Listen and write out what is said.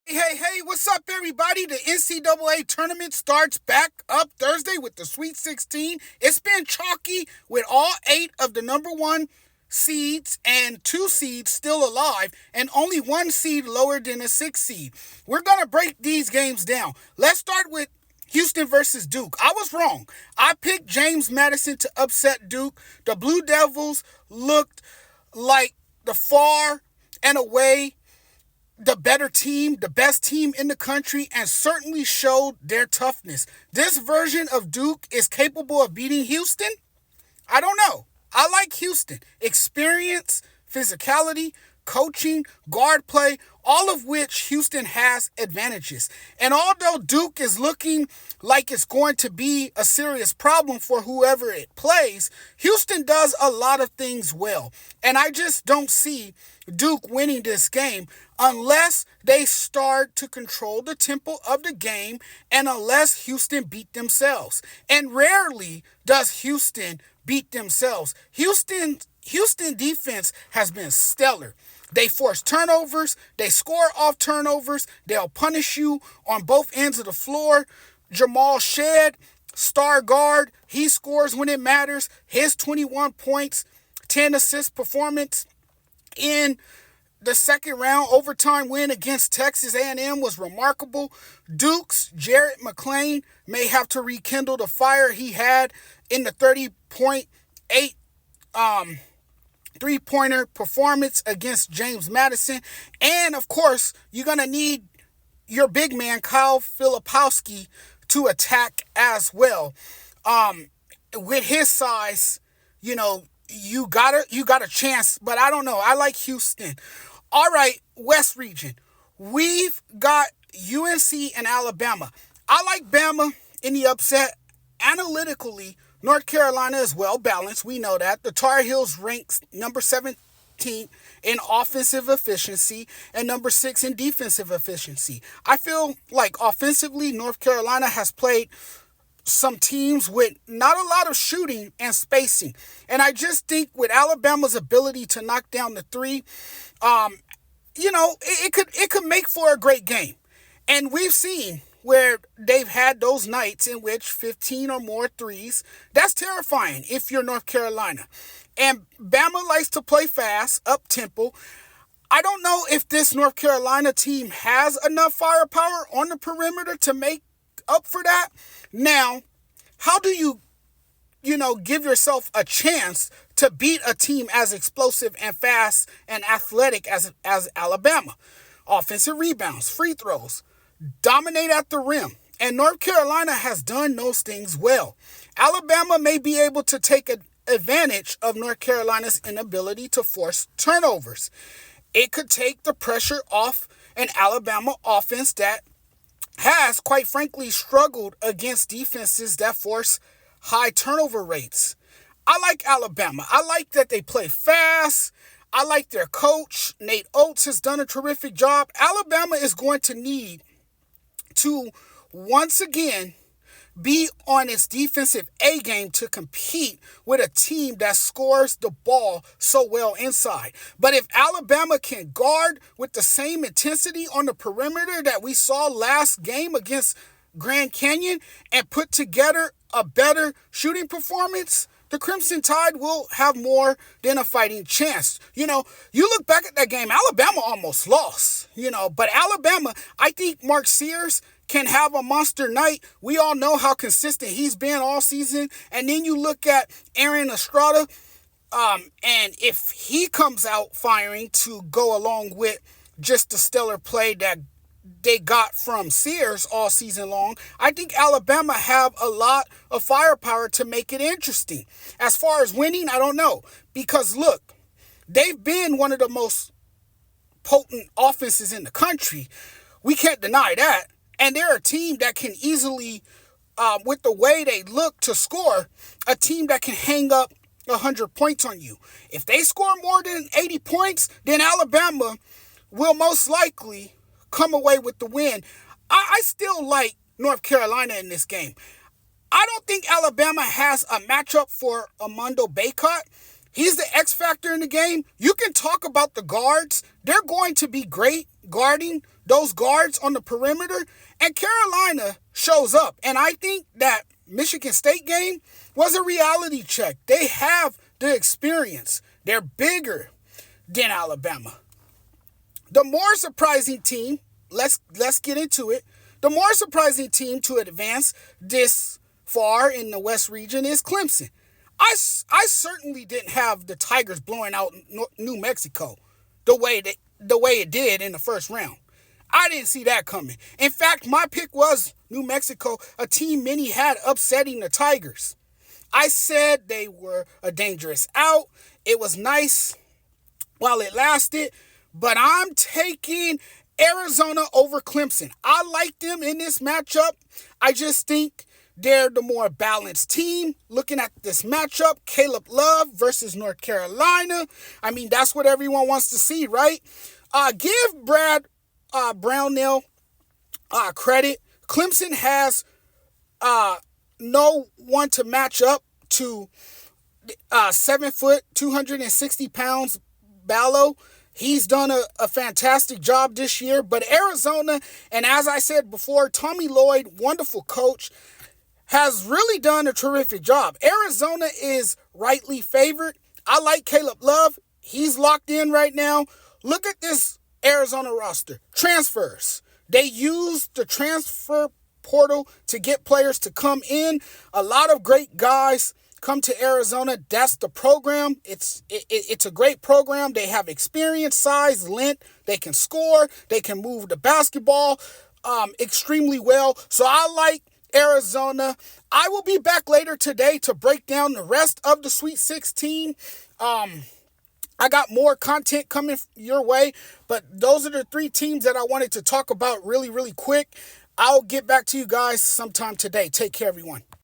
Hey, what's up, everybody? The NCAA tournament starts back up Thursday with the Sweet 16. It's been chalky with all 8 of the number 1 seeds and 2 seeds still alive, and only 1 seed lower than a 6 seed. We're going to break these games down. Let's start with Houston versus Duke. I was wrong. I picked James Madison to upset Duke. The Blue Devils looked like the far and away the better team, the best team in the country, and certainly showed their toughness. This version of Duke is capable of beating Houston? I don't know. I like Houston. Experience, physicality, coaching, guard play, all of which Houston has advantages. And although Duke is looking like it's going to be a serious problem for whoever it plays, Houston does a lot of things well. And I just don't see Duke winning this game unless they start to control the tempo of the game and unless Houston beat themselves. And rarely does Houston beat themselves. Houston defense has been stellar. They force turnovers, they score off turnovers, they'll punish you on both ends of the floor. Jamal Shead, star guard, he scores when it matters. His 21 points, 10 assist performance in the second round overtime win against Texas A&M was remarkable. Duke's Jarrett McClain may have to rekindle the fire he had in the 30.8 three-pointer performance against James Madison. And, of course, you're going to need your big man, Kyle Filipowski, to attack as well. With his size, you got a chance, but I don't know. I like Houston. All right, West region. We've got UNC and Alabama. I like Bama in the upset. Analytically, North Carolina is well balanced. We know that. The Tar Heels ranks number 17 in offensive efficiency and number 6 in defensive efficiency. I feel like offensively, North Carolina has played some teams with not a lot of shooting and spacing. And I just think with Alabama's ability to knock down the three, it could make for a great game. And we've seen where they've had those nights in which 15 or more threes. That's terrifying if you're North Carolina. And Bama likes to play fast, up-tempo. I don't know if this North Carolina team has enough firepower on the perimeter to make up for that. Now, how do you give yourself a chance to beat a team as explosive and fast and athletic as Alabama? Offensive rebounds, free throws, dominate at the rim. And North Carolina has done those things well. Alabama may be able to take advantage of North Carolina's inability to force turnovers. It could take the pressure off an Alabama offense that has, quite frankly, struggled against defenses that force high turnover rates. I like Alabama. I like that they play fast. I like their coach. Nate Oates has done a terrific job. Alabama is going to need to, once again, be on its defensive A game to compete with a team that scores the ball so well inside. But if Alabama can guard with the same intensity on the perimeter that we saw last game against Grand Canyon and put together a better shooting performance, the Crimson Tide will have more than a fighting chance. You look back at that game, Alabama almost lost, but Alabama, I think Mark Sears can have a monster night. We all know how consistent he's been all season. And then you look at Aaron Estrada, and if he comes out firing to go along with just the stellar play that they got from Sears all season long, I think Alabama have a lot of firepower to make it interesting. As far as winning, I don't know. Because look, they've been one of the most potent offenses in the country. We can't deny that. And they're a team that can easily, with the way they look to score, a team that can hang up 100 points on you. If they score more than 80 points, then Alabama will most likely come away with the win. I still like North Carolina in this game. I don't think Alabama has a matchup for Armando Bacot. He's the X factor in the game. You can talk about the guards. They're going to be great guarding those guards on the perimeter. And Carolina shows up. And I think that Michigan State game was a reality check. They have the experience. They're bigger than Alabama. The more surprising team, let's get into it. The more surprising team to advance this far in the West region is Clemson. I certainly didn't have the Tigers blowing out New Mexico the way it did in the first round. I didn't see that coming. In fact, my pick was New Mexico, a team many had upsetting the Tigers. I said they were a dangerous out. It was nice while it lasted, but I'm taking Arizona over Clemson. I like them in this matchup. I just think they're the more balanced team. Looking at this matchup, Caleb Love versus North Carolina. I mean, that's what everyone wants to see, right? Give Brad Brownell credit. Clemson has no one to match up to 7 foot, 260 pounds Ballo. He's done a fantastic job this year. But Arizona, and as I said before, Tommy Lloyd, wonderful coach, has really done a terrific job. Arizona is rightly favored. I like Caleb Love. He's locked in right now. Look at this Arizona roster. Transfers. They use the transfer portal to get players to come in. A lot of great guys come to Arizona. That's the program. It's a great program. They have experience, size, length. They can score. They can move the basketball extremely well. So I like Arizona. I will be back later today to break down the rest of the Sweet 16. I got more content coming your way, but those are the three teams that I wanted to talk about really, really quick. I'll get back to you guys sometime today. Take care, everyone.